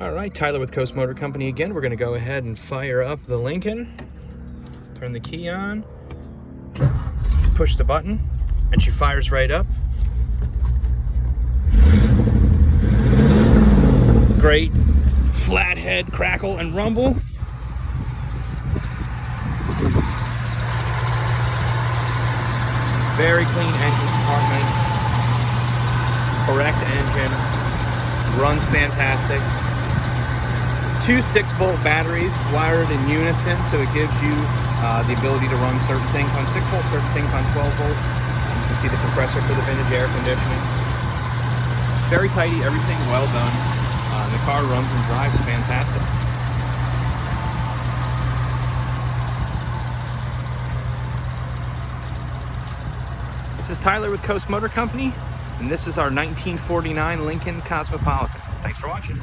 All right, Tyler with Coast Motor Company again. We're going to go ahead and fire up the Lincoln. Turn the key on, push the button, and she fires right up. Great flathead crackle and rumble. Very clean engine compartment. Correct engine. Runs fantastic. Two 6-volt batteries wired in unison, so it gives you the ability to run certain things on 6 volt, certain things on 12 volt. You can see the compressor for the vintage air conditioning. Very tidy, everything well done. The car runs and drives fantastic. This is Tyler with Coast Motor Company, and this is our 1949 Lincoln Cosmopolitan. Thanks for watching.